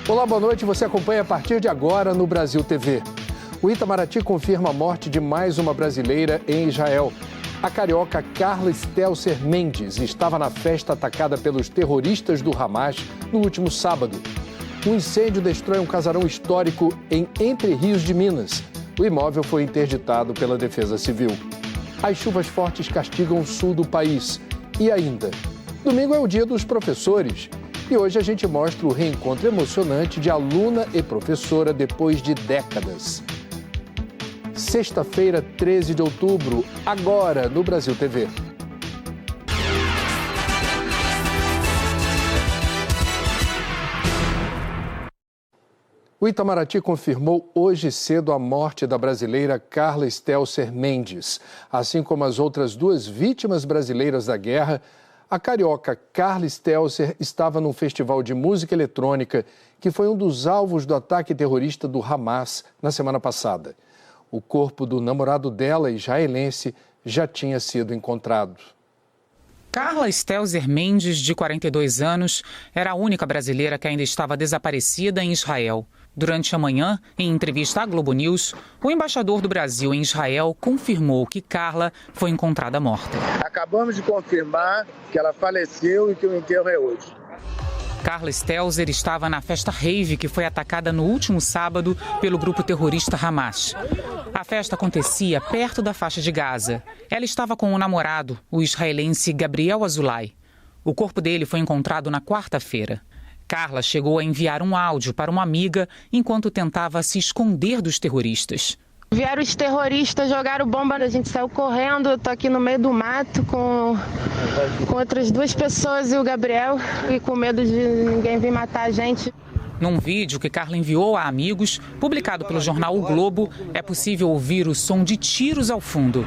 Olá, boa noite. Você acompanha a partir de agora no Brasil TV. O Itamaraty confirma a morte de mais uma brasileira em Israel. A carioca Carla Stelzer Mendes estava na festa atacada pelos terroristas do Hamas no último sábado. Um incêndio destrói um casarão histórico em Entre Rios de Minas. O imóvel foi interditado pela Defesa Civil. As chuvas fortes castigam o sul do país. E ainda, domingo é o dia dos professores. E hoje a gente mostra o reencontro emocionante de aluna e professora depois de décadas. Sexta-feira, 13 de outubro, agora no Brasil TV. O Itamaraty confirmou hoje cedo a morte da brasileira Carla Stelzer Mendes. Assim como as outras duas vítimas brasileiras da guerra, a carioca Carla Stelzer estava num festival de música eletrônica que foi um dos alvos do ataque terrorista do Hamas na semana passada. O corpo do namorado dela, israelense, já tinha sido encontrado. Carla Stelzer Mendes, de 42 anos, era a única brasileira que ainda estava desaparecida em Israel. Durante a manhã, em entrevista à Globo News, o embaixador do Brasil em Israel confirmou que Carla foi encontrada morta. Acabamos de confirmar que ela faleceu e que o enterro é hoje. Carla Stelzer estava na festa rave que foi atacada no último sábado pelo grupo terrorista Hamas. A festa acontecia perto da faixa de Gaza. Ela estava com o namorado, o israelense Gabriel Azulay. O corpo dele foi encontrado na quarta-feira. Carla chegou a enviar um áudio para uma amiga enquanto tentava se esconder dos terroristas. Vieram os terroristas, jogaram bomba, a gente saiu correndo, eu tô aqui no meio do mato com outras duas pessoas e o Gabriel, e com medo de ninguém vir matar a gente. Num vídeo que Carla enviou a amigos, publicado pelo jornal O Globo, é possível ouvir o som de tiros ao fundo.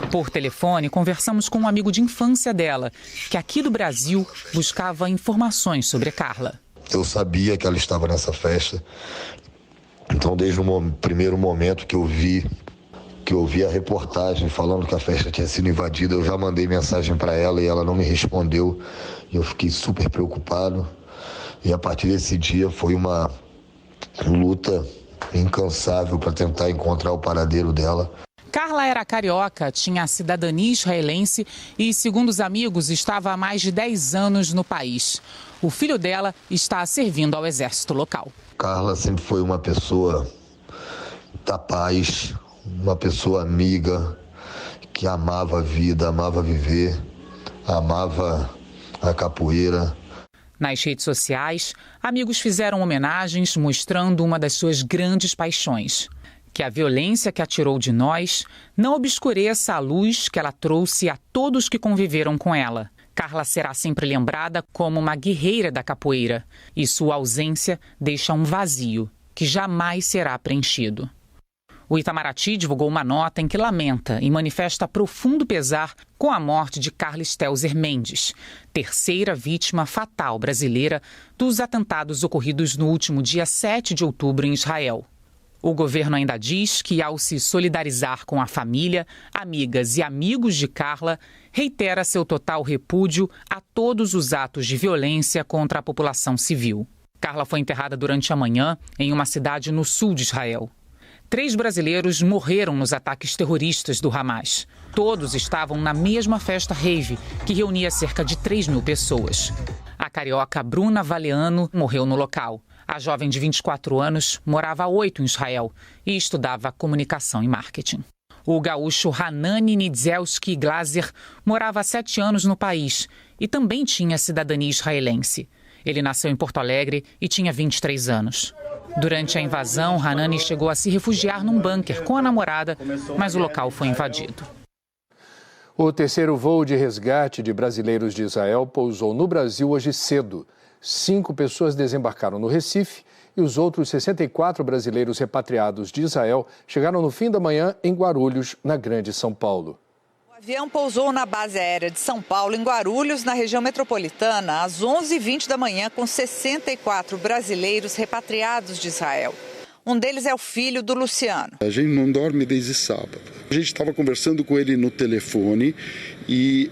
Por telefone, conversamos com um amigo de infância dela, que aqui do Brasil buscava informações sobre a Carla. Eu sabia que ela estava nessa festa, então desde o primeiro momento que eu vi a reportagem falando que a festa tinha sido invadida, eu já mandei mensagem para ela e ela não me respondeu. E eu fiquei super preocupado. E a partir desse dia foi uma luta incansável para tentar encontrar o paradeiro dela. Carla era carioca, tinha a cidadania israelense e, segundo os amigos, estava há mais de 10 anos no país. O filho dela está servindo ao exército local. Carla sempre foi uma pessoa da paz, uma pessoa amiga, que amava a vida, amava viver, amava a capoeira. Nas redes sociais, amigos fizeram homenagens mostrando uma das suas grandes paixões. Que a violência que a tirou de nós não obscureça a luz que ela trouxe a todos que conviveram com ela. Carla será sempre lembrada como uma guerreira da capoeira e sua ausência deixa um vazio que jamais será preenchido. O Itamaraty divulgou uma nota em que lamenta e manifesta profundo pesar com a morte de Carla Stelzer Mendes, terceira vítima fatal brasileira dos atentados ocorridos no último dia 7 de outubro em Israel. O governo ainda diz que, ao se solidarizar com a família, amigas e amigos de Carla, reitera seu total repúdio a todos os atos de violência contra a população civil. Carla foi enterrada durante a manhã em uma cidade no sul de Israel. 3 brasileiros morreram nos ataques terroristas do Hamas. Todos estavam na mesma festa rave, que reunia cerca de 3.000 pessoas. A carioca Bruna Valeano morreu no local. A jovem de 24 anos morava há 8 em Israel e estudava comunicação e marketing. O gaúcho Hanani Nidzelski Glaser morava há 7 anos no país e também tinha cidadania israelense. Ele nasceu em Porto Alegre e tinha 23 anos. Durante a invasão, Hanani chegou a se refugiar num bunker com a namorada, mas o local foi invadido. O terceiro voo de resgate de brasileiros de Israel pousou no Brasil hoje cedo. 5 pessoas desembarcaram no Recife e os outros 64 brasileiros repatriados de Israel chegaram no fim da manhã em Guarulhos, na Grande São Paulo. O avião pousou na base aérea de São Paulo, em Guarulhos, na região metropolitana, às 11h20 da manhã, com 64 brasileiros repatriados de Israel. Um deles é o filho do Luciano. A gente não dorme desde sábado. A gente estava conversando com ele no telefone e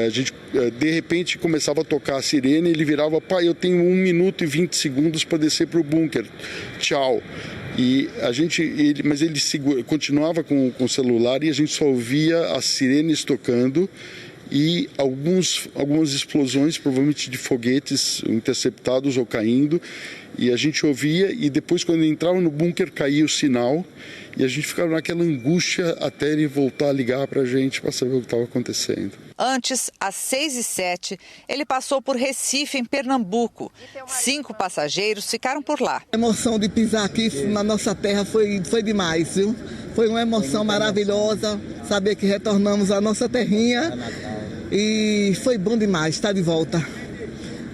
a gente de repente começava a tocar a sirene, ele virava: pai, eu tenho 1 minuto e 20 segundos para descer para o bunker, tchau. E mas ele continuava com o celular e a gente só ouvia as sirenes tocando e algumas explosões, provavelmente de foguetes interceptados ou caindo, e a gente ouvia, e depois quando ele entrava no bunker caía o sinal e a gente ficava naquela angústia até ele voltar a ligar para a gente para saber o que estava acontecendo. Antes, às 6h07, ele passou por Recife, em Pernambuco. 5 passageiros ficaram por lá. A emoção de pisar aqui na nossa terra foi demais, viu? Foi uma emoção maravilhosa, saber que retornamos à nossa terrinha e foi bom demais estar de volta.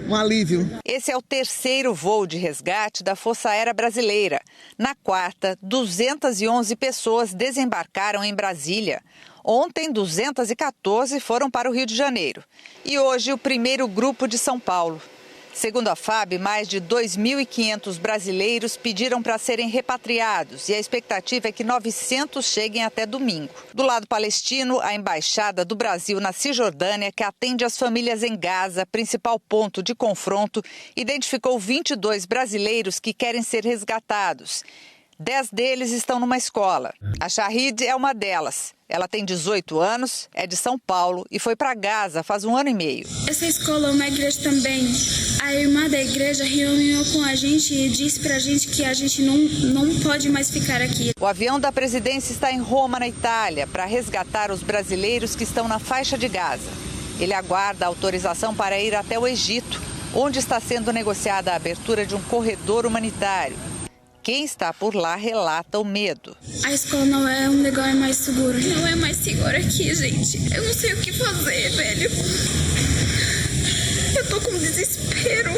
Um alívio. Esse é o 3º voo de resgate da Força Aérea Brasileira. Na quarta, 211 pessoas desembarcaram em Brasília. Ontem, 214 foram para o Rio de Janeiro. E hoje, o primeiro grupo de São Paulo. Segundo a FAB, mais de 2.500 brasileiros pediram para serem repatriados e a expectativa é que 900 cheguem até domingo. Do lado palestino, a Embaixada do Brasil na Cisjordânia, que atende as famílias em Gaza, principal ponto de confronto, identificou 22 brasileiros que querem ser resgatados. 10 deles estão numa escola. A Shahid é uma delas. Ela tem 18 anos, é de São Paulo e foi para Gaza faz 1 ano e meio. Essa escola é uma igreja também. A irmã da igreja reuniu com a gente e disse pra gente que a gente não pode mais ficar aqui. O avião da presidência está em Roma, na Itália, para resgatar os brasileiros que estão na faixa de Gaza. Ele aguarda a autorização para ir até o Egito, onde está sendo negociada a abertura de um corredor humanitário. Quem está por lá relata o medo. A escola não é um lugar mais seguro. Não é mais seguro aqui, gente. Eu não sei o que fazer, velho. Eu tô com desespero.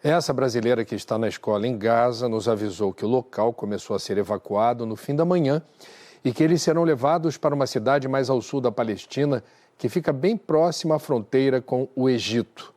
Essa brasileira que está na escola em Gaza nos avisou que o local começou a ser evacuado no fim da manhã e que eles serão levados para uma cidade mais ao sul da Palestina, que fica bem próxima à fronteira com o Egito.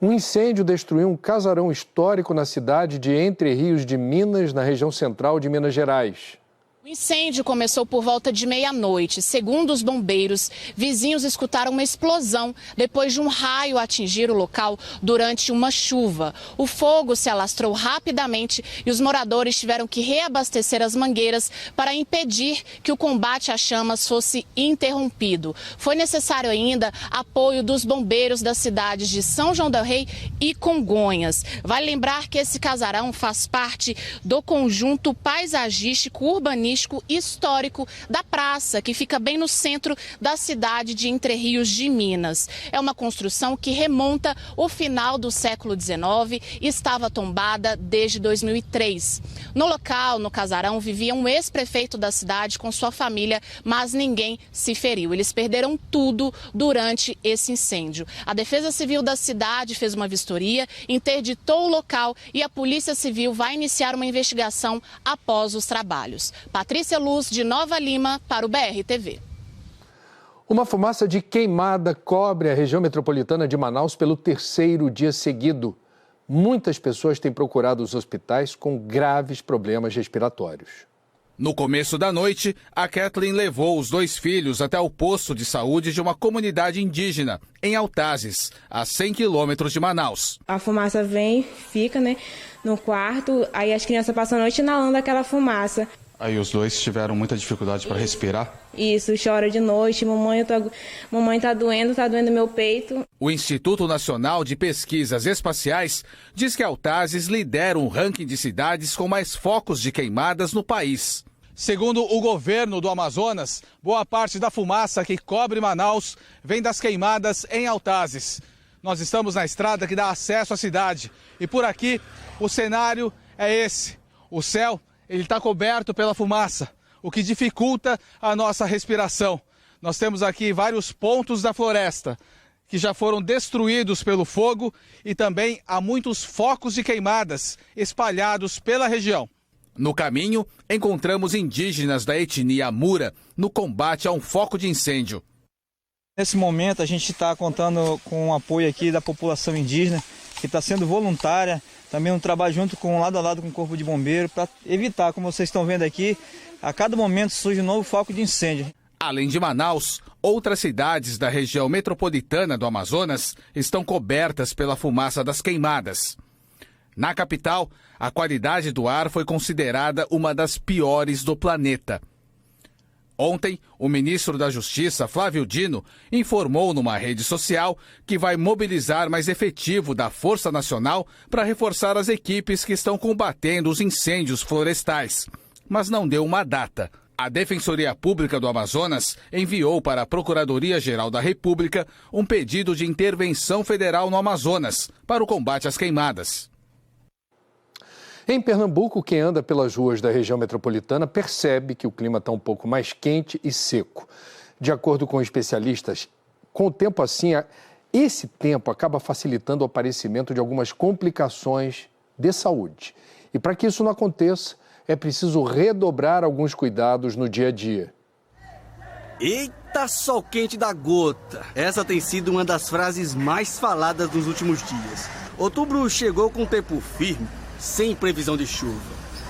Um incêndio destruiu um casarão histórico na cidade de Entre Rios de Minas, na região central de Minas Gerais. O incêndio começou por volta de meia-noite. Segundo os bombeiros, vizinhos escutaram uma explosão depois de um raio atingir o local durante uma chuva. O fogo se alastrou rapidamente e os moradores tiveram que reabastecer as mangueiras para impedir que o combate às chamas fosse interrompido. Foi necessário ainda apoio dos bombeiros das cidades de São João del Rei e Congonhas. Vale lembrar que esse casarão faz parte do conjunto paisagístico urbanístico histórico da praça, que fica bem no centro da cidade de Entre Rios de Minas. É uma construção que remonta ao final do século XIX e estava tombada desde 2003. No local, no casarão, vivia um ex-prefeito da cidade com sua família, mas ninguém se feriu. Eles perderam tudo durante esse incêndio. A Defesa Civil da cidade fez uma vistoria, interditou o local e a Polícia Civil vai iniciar uma investigação após os trabalhos. Patrícia Luz, de Nova Lima, para o BR-TV. Uma fumaça de queimada cobre a região metropolitana de Manaus pelo 3º dia seguido. Muitas pessoas têm procurado os hospitais com graves problemas respiratórios. No começo da noite, a Kathleen levou os 2 filhos até o posto de saúde de uma comunidade indígena, em Altazes, a 100 quilômetros de Manaus. A fumaça vem, fica, no quarto, aí as crianças passam a noite inalando aquela fumaça. Aí os 2 tiveram muita dificuldade para respirar? Isso, chora de noite, mamãe tá doendo meu peito. O Instituto Nacional de Pesquisas Espaciais diz que Altazes lidera um ranking de cidades com mais focos de queimadas no país. Segundo o governo do Amazonas, boa parte da fumaça que cobre Manaus vem das queimadas em Altazes. Nós estamos na estrada que dá acesso à cidade e por aqui o cenário é esse. O céu ele está coberto pela fumaça, o que dificulta a nossa respiração. Nós temos aqui vários pontos da floresta que já foram destruídos pelo fogo e também há muitos focos de queimadas espalhados pela região. No caminho, encontramos indígenas da etnia Amura no combate a um foco de incêndio. Nesse momento, a gente está contando com o apoio aqui da população indígena, que está sendo voluntária também um trabalho junto com lado a lado com o Corpo de Bombeiro para evitar, como vocês estão vendo aqui, a cada momento surge um novo foco de incêndio. Além de Manaus, outras cidades da região metropolitana do Amazonas estão cobertas pela fumaça das queimadas. Na capital, a qualidade do ar foi considerada uma das piores do planeta. Ontem, o ministro da Justiça, Flávio Dino, informou numa rede social que vai mobilizar mais efetivo da Força Nacional para reforçar as equipes que estão combatendo os incêndios florestais, mas não deu uma data. A Defensoria Pública do Amazonas enviou para a Procuradoria-Geral da República um pedido de intervenção federal no Amazonas para o combate às queimadas. Em Pernambuco, quem anda pelas ruas da região metropolitana percebe que o clima está um pouco mais quente e seco. De acordo com especialistas, com o tempo assim, esse tempo acaba facilitando o aparecimento de algumas complicações de saúde. E para que isso não aconteça, é preciso redobrar alguns cuidados no dia a dia. Eita, sol quente da gota! Essa tem sido uma das frases mais faladas nos últimos dias. Outubro chegou com tempo firme, sem previsão de chuva.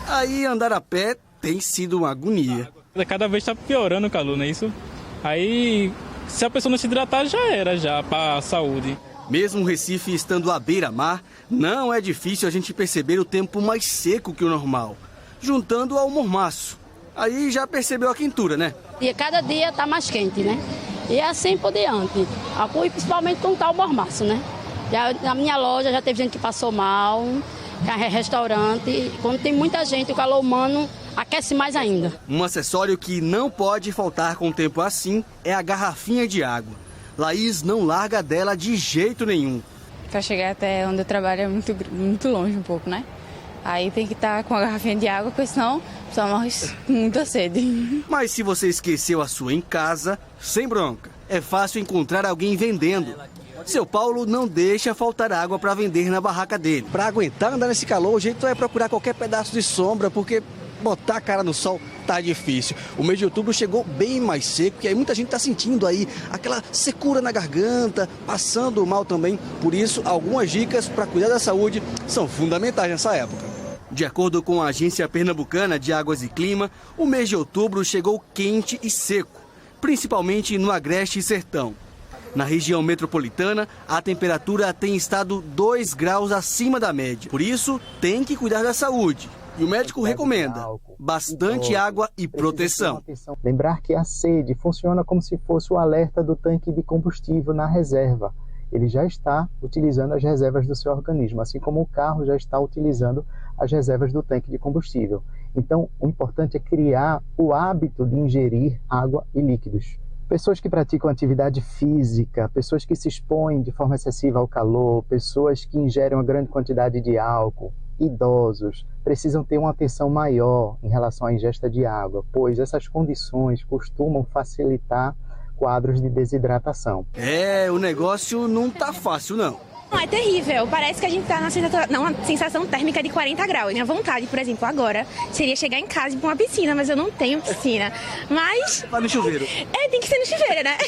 Aí andar a pé tem sido uma agonia. Cada vez está piorando o calor, não é isso? Aí, se a pessoa não se hidratar, já era para a saúde. Mesmo o Recife estando à beira-mar, não é difícil a gente perceber o tempo mais seco que o normal, juntando ao mormaço. Aí já percebeu a quentura, né? E cada dia está mais quente, né? E é assim por diante. E principalmente quando está o mormaço, né? Na minha loja já teve gente que passou mal, restaurante. Quando tem muita gente, o calor humano aquece mais ainda. Um acessório que não pode faltar com o tempo assim é a garrafinha de água. Laís não larga dela de jeito nenhum. Para chegar até onde eu trabalho é muito longe um pouco, né? Aí tem que estar com a garrafinha de água, porque senão só morre com muita sede. Mas se você esqueceu a sua em casa, sem bronca. É fácil encontrar alguém vendendo. Seu Paulo não deixa faltar água para vender na barraca dele. Para aguentar andar nesse calor, o jeito é procurar qualquer pedaço de sombra, porque botar a cara no sol tá difícil. O mês de outubro chegou bem mais seco, e aí muita gente tá sentindo aí aquela secura na garganta, passando mal também. Por isso, algumas dicas para cuidar da saúde são fundamentais nessa época. De acordo com a Agência Pernambucana de Águas e Clima, o mês de outubro chegou quente e seco, principalmente no Agreste e Sertão. Na região metropolitana, a temperatura tem estado 2 graus acima da média. Por isso, tem que cuidar da saúde. E o médico recomenda bastante água e proteção. Lembrar que a sede funciona como se fosse o alerta do tanque de combustível na reserva. Ele já está utilizando as reservas do seu organismo, assim como o carro já está utilizando as reservas do tanque de combustível. Então, o importante é criar o hábito de ingerir água e líquidos. Pessoas que praticam atividade física, pessoas que se expõem de forma excessiva ao calor, pessoas que ingerem uma grande quantidade de álcool, idosos, precisam ter uma atenção maior em relação à ingesta de água, pois essas condições costumam facilitar quadros de desidratação. O negócio não tá fácil, não. É terrível, parece que a gente tá numa sensação térmica de 40 graus. Minha vontade, por exemplo, agora, seria chegar em casa e ir pra uma piscina, mas eu não tenho piscina. Mas... Vai no chuveiro. Tem que ser no chuveiro, né?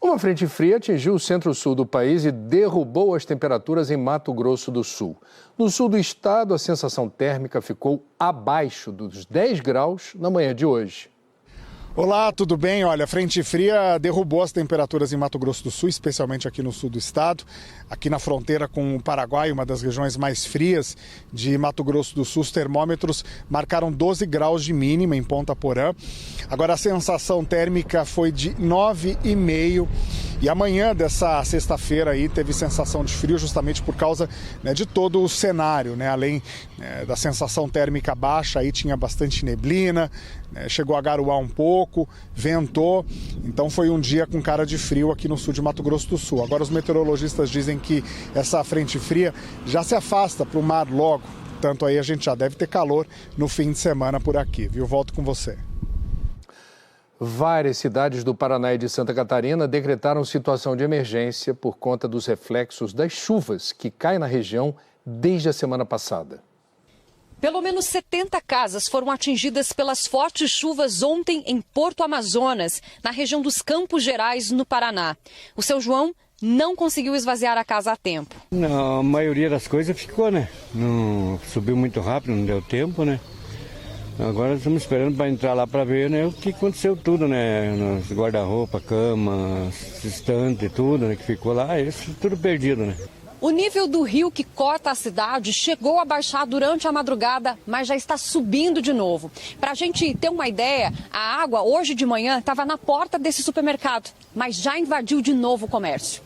Uma frente fria atingiu o centro-sul do país e derrubou as temperaturas em Mato Grosso do Sul. No sul do estado, a sensação térmica ficou abaixo dos 10 graus na manhã de hoje. Olá, tudo bem? Olha, a frente fria derrubou as temperaturas em Mato Grosso do Sul, especialmente aqui no sul do estado. Aqui na fronteira com o Paraguai, uma das regiões mais frias de Mato Grosso do Sul, os termômetros marcaram 12 graus de mínima em Ponta Porã. Agora a sensação térmica foi de 9,5. E amanhã dessa sexta-feira aí teve sensação de frio justamente por causa de todo o cenário, além da sensação térmica baixa, aí tinha bastante neblina, chegou a garoar um pouco, ventou, então foi um dia com cara de frio aqui no sul de Mato Grosso do Sul. Agora os meteorologistas dizem que essa frente fria já se afasta para o mar logo, tanto aí a gente já deve ter calor no fim de semana por aqui, viu? Volto com você. Várias cidades do Paraná e de Santa Catarina decretaram situação de emergência por conta dos reflexos das chuvas que caem na região desde a semana passada. Pelo menos 70 casas foram atingidas pelas fortes chuvas ontem em Porto Amazonas, na região dos Campos Gerais, no Paraná. O seu João não conseguiu esvaziar a casa a tempo. Não, a maioria das coisas ficou, né? Não subiu muito rápido, não deu tempo, né? Agora estamos esperando para entrar lá para ver, né, o que aconteceu tudo, né? Nos guarda-roupa, cama, estante, tudo, né, que ficou lá, isso tudo perdido, né? O nível do rio que corta a cidade chegou a baixar durante a madrugada, mas já está subindo de novo. Para a gente ter uma ideia, a água hoje de manhã estava na porta desse supermercado, mas já invadiu de novo o comércio.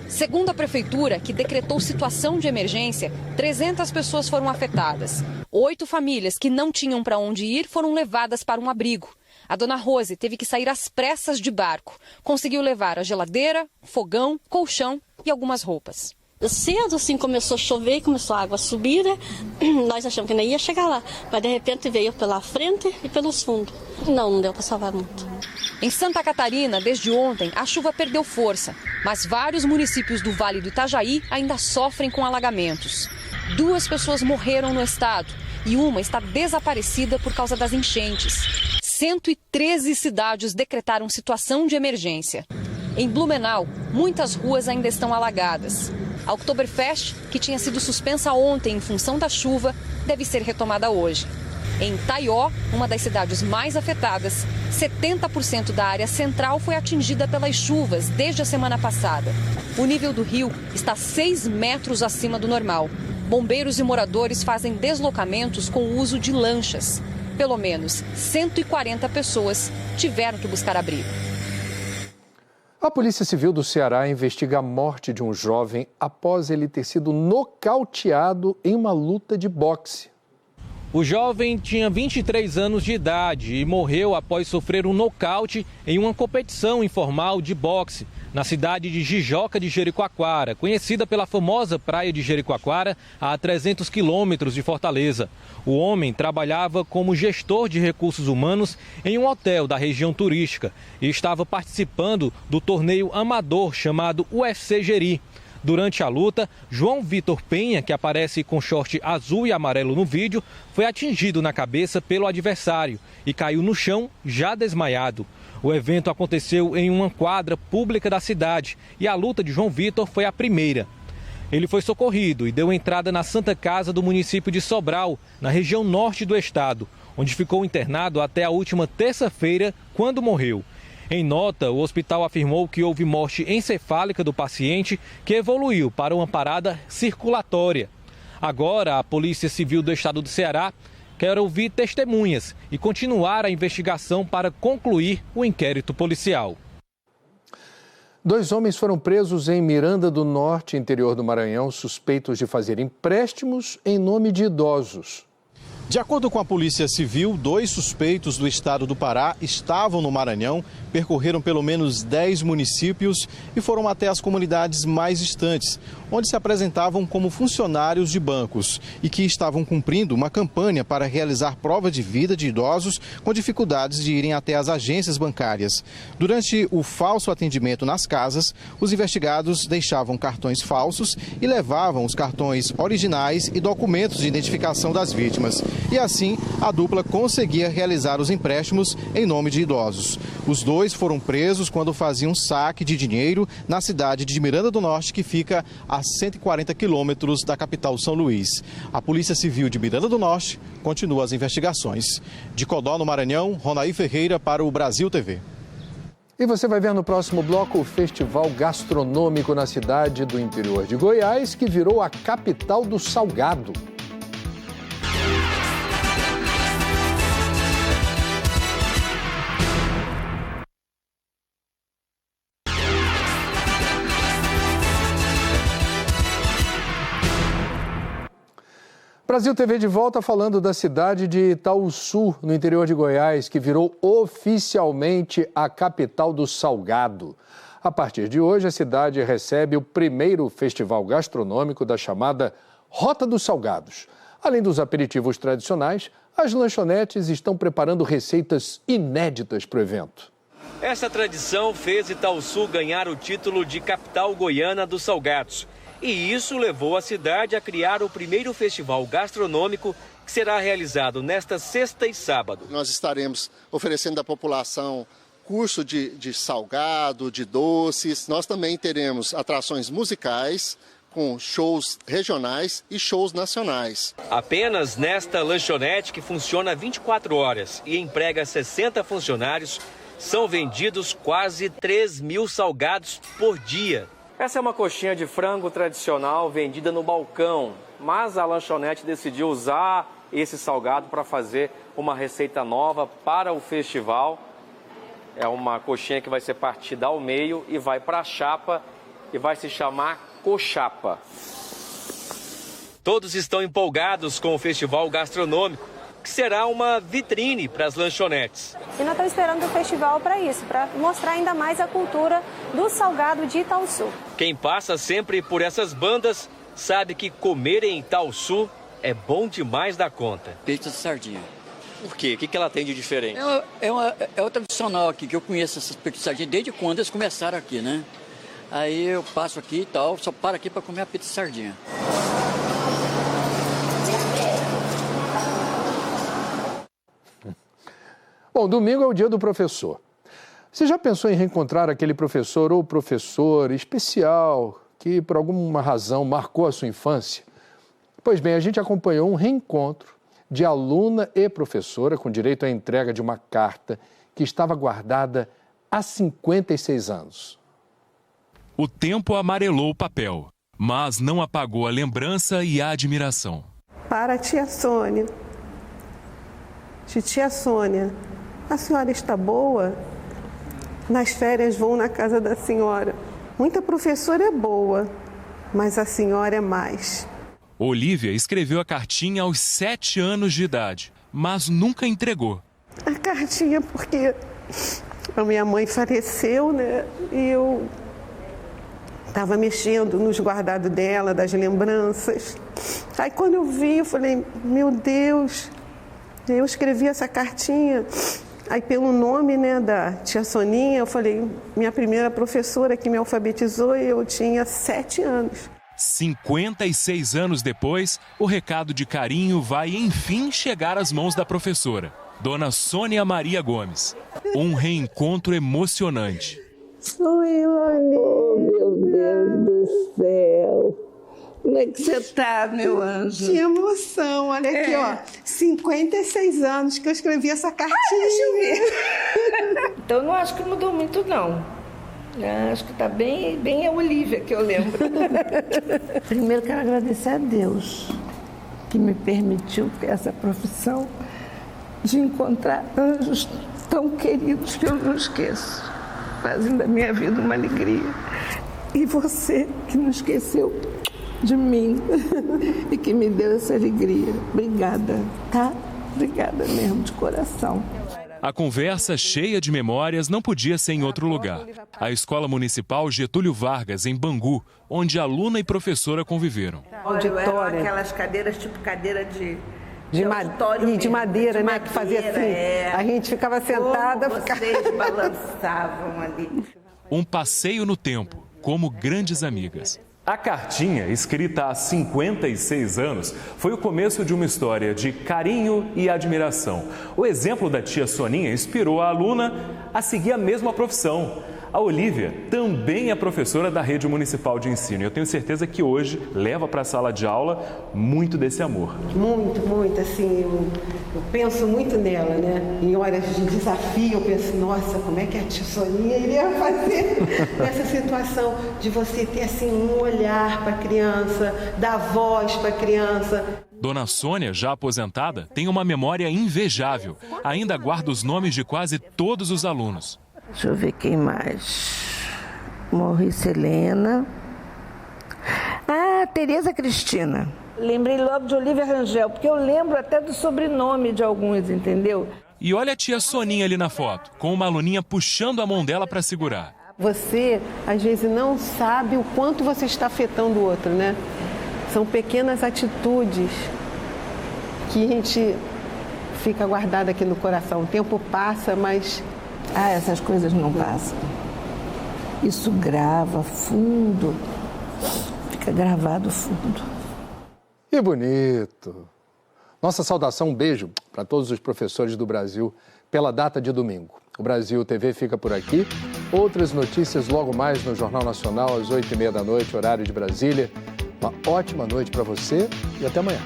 Segundo a prefeitura, que decretou situação de emergência, 300 pessoas foram afetadas. 8 famílias que não tinham para onde ir foram levadas para um abrigo. A dona Rose teve que sair às pressas de barco. Conseguiu levar a geladeira, fogão, colchão e algumas roupas. Cedo, assim, começou a chover, começou a água a subir, né? Nós achamos que nem ia chegar lá, mas de repente veio pela frente e pelos fundos. Não deu para salvar muito. Em Santa Catarina, desde ontem, a chuva perdeu força, mas vários municípios do Vale do Itajaí ainda sofrem com alagamentos. 2 pessoas morreram no estado e uma está desaparecida por causa das enchentes. 113 cidades decretaram situação de emergência. Em Blumenau, muitas ruas ainda estão alagadas. A Oktoberfest, que tinha sido suspensa ontem em função da chuva, deve ser retomada hoje. Em Taió, uma das cidades mais afetadas, 70% da área central foi atingida pelas chuvas desde a semana passada. O nível do rio está 6 metros acima do normal. Bombeiros e moradores fazem deslocamentos com o uso de lanchas. Pelo menos 140 pessoas tiveram que buscar abrigo. A Polícia Civil do Ceará investiga a morte de um jovem após ele ter sido nocauteado em uma luta de boxe. O jovem tinha 23 anos de idade e morreu após sofrer um nocaute em uma competição informal de boxe na cidade de Jijoca de Jericoacoara, conhecida pela famosa praia de Jericoacoara, a 300 quilômetros de Fortaleza. O homem trabalhava como gestor de recursos humanos em um hotel da região turística e estava participando do torneio amador chamado UFC Jeri. Durante a luta, João Vitor Penha, que aparece com short azul e amarelo no vídeo, foi atingido na cabeça pelo adversário e caiu no chão já desmaiado. O evento aconteceu em uma quadra pública da cidade e a luta de João Vitor foi a primeira. Ele foi socorrido e deu entrada na Santa Casa do município de Sobral, na região norte do estado, onde ficou internado até a última terça-feira, quando morreu. Em nota, o hospital afirmou que houve morte encefálica do paciente, que evoluiu para uma parada circulatória. Agora, a Polícia Civil do Estado do Ceará quer ouvir testemunhas e continuar a investigação para concluir o inquérito policial. 2 homens foram presos em Miranda do Norte, interior do Maranhão, suspeitos de fazer empréstimos em nome de idosos. De acordo com a Polícia Civil, 2 suspeitos do estado do Pará estavam no Maranhão, percorreram pelo menos 10 municípios e foram até as comunidades mais distantes, onde se apresentavam como funcionários de bancos e que estavam cumprindo uma campanha para realizar prova de vida de idosos com dificuldades de irem até as agências bancárias. Durante o falso atendimento nas casas, os investigados deixavam cartões falsos e levavam os cartões originais e documentos de identificação das vítimas. E assim, a dupla conseguia realizar os empréstimos em nome de idosos. Os 2 foram presos quando faziam saque de dinheiro na cidade de Miranda do Norte, que fica a 140 quilômetros da capital São Luís. A Polícia Civil de Miranda do Norte continua as investigações. De Codó, no Maranhão, Ronaí Ferreira para o Brasil TV. E você vai ver no próximo bloco o festival gastronômico na cidade do interior de Goiás, que virou a capital do salgado. Brasil TV de volta falando da cidade de Itaúsu, no interior de Goiás, que virou oficialmente a capital do salgado. A partir de hoje, a cidade recebe o primeiro festival gastronômico da chamada Rota dos Salgados. Além dos aperitivos tradicionais, as lanchonetes estão preparando receitas inéditas para o evento. Essa tradição fez Itaúsu ganhar o título de capital goiana dos salgados. E isso levou a cidade a criar o primeiro festival gastronômico, que será realizado nesta sexta e sábado. Nós estaremos oferecendo à população concurso de salgado, de doces. Nós também teremos atrações musicais, com shows regionais e shows nacionais. Apenas nesta lanchonete, que funciona 24 horas e emprega 60 funcionários, são vendidos quase 3.000 salgados por dia. Essa é uma coxinha de frango tradicional vendida no balcão, mas a lanchonete decidiu usar esse salgado para fazer uma receita nova para o festival. É uma coxinha que vai ser partida ao meio e vai para a chapa e vai se chamar Coxapa. Todos estão empolgados com o festival gastronômico, que será uma vitrine para as lanchonetes. E nós estamos esperando o festival para isso, para mostrar ainda mais a cultura do salgado de Itaúsu. Quem passa sempre por essas bandas sabe que comer em Itaúsu é bom demais da conta. Peito de sardinha. Por quê? O que ela tem de diferente? É o tradicional aqui, que eu conheço essas peitos de sardinha desde quando eles começaram aqui, né? Aí eu passo aqui e tal, só paro aqui para comer a pizza de sardinha. Bom, domingo é o dia do professor. Você já pensou em reencontrar aquele professor ou professor especial que por alguma razão marcou a sua infância? Pois bem, a gente acompanhou um reencontro de aluna e professora com direito à entrega de uma carta que estava guardada há 56 anos. O tempo amarelou o papel, mas não apagou a lembrança e a admiração. Para a tia Sônia. Titia Sônia, a senhora está boa? Nas férias vou na casa da senhora. Muita professora é boa, mas a senhora é mais. Olívia escreveu a cartinha aos 7 anos de idade, mas nunca entregou. A cartinha porque a minha mãe faleceu, né? E eu estava mexendo nos guardados dela, das lembranças. Aí quando eu vi, eu falei, meu Deus, eu escrevi essa cartinha. Aí pelo nome, né, da tia Soninha, eu falei, minha primeira professora que me alfabetizou, e eu tinha 7 anos. 56 anos depois, o recado de carinho vai enfim chegar às mãos da professora, Dona Sônia Maria Gomes. Um reencontro emocionante. Oi, oh, meu Deus do céu. Como é que você tá, meu anjo? Que emoção, olha aqui, ó. 56 anos que eu escrevi essa cartinha. Deixa eu ver. Então, não acho que mudou muito, não. Acho que tá bem a Olívia, que eu lembro. Primeiro, quero agradecer a Deus, que me permitiu ter essa profissão de encontrar anjos tão queridos que eu não esqueço, fazendo da minha vida uma alegria. E você, que não esqueceu de mim e que me deu essa alegria. Obrigada, tá? Obrigada mesmo, de coração. A conversa cheia de memórias não podia ser em outro lugar. A Escola Municipal Getúlio Vargas, em Bangu, onde aluna e professora conviveram. Auditório. Aquelas cadeiras, tipo cadeira de madeira, né? Que fazia assim. A gente ficava sentada. Vocês balançavam ali. Um passeio no tempo, como grandes amigas. A cartinha, escrita há 56 anos, foi o começo de uma história de carinho e admiração. O exemplo da tia Soninha inspirou a aluna a seguir a mesma profissão. A Olívia também é professora da Rede Municipal de Ensino. Eu tenho certeza que hoje leva para a sala de aula muito desse amor. Muito, assim, eu penso muito nela, né? Em horas de desafio, eu penso, nossa, como é que a tia Soninha iria fazer nessa situação de você ter, assim, um olhar para a criança, dar voz para a criança. Dona Sônia, já aposentada, tem uma memória invejável. Ainda guarda os nomes de quase todos os alunos. Deixa eu ver quem mais. Morrice Helena. Tereza Cristina. Lembrei logo de Olívia Rangel, porque eu lembro até do sobrenome de alguns, entendeu? E olha a tia Soninha ali na foto, com uma aluninha puxando a mão dela para segurar. Você, às vezes, não sabe o quanto você está afetando o outro, né? São pequenas atitudes que a gente fica guardada aqui no coração. O tempo passa, mas... essas coisas não passam. Isso grava fundo, fica gravado fundo. Que bonito! Nossa saudação, um beijo para todos os professores do Brasil pela data de domingo. O Brasil TV fica por aqui. Outras notícias logo mais no Jornal Nacional, às 8h30 da noite, horário de Brasília. Uma ótima noite para você e até amanhã.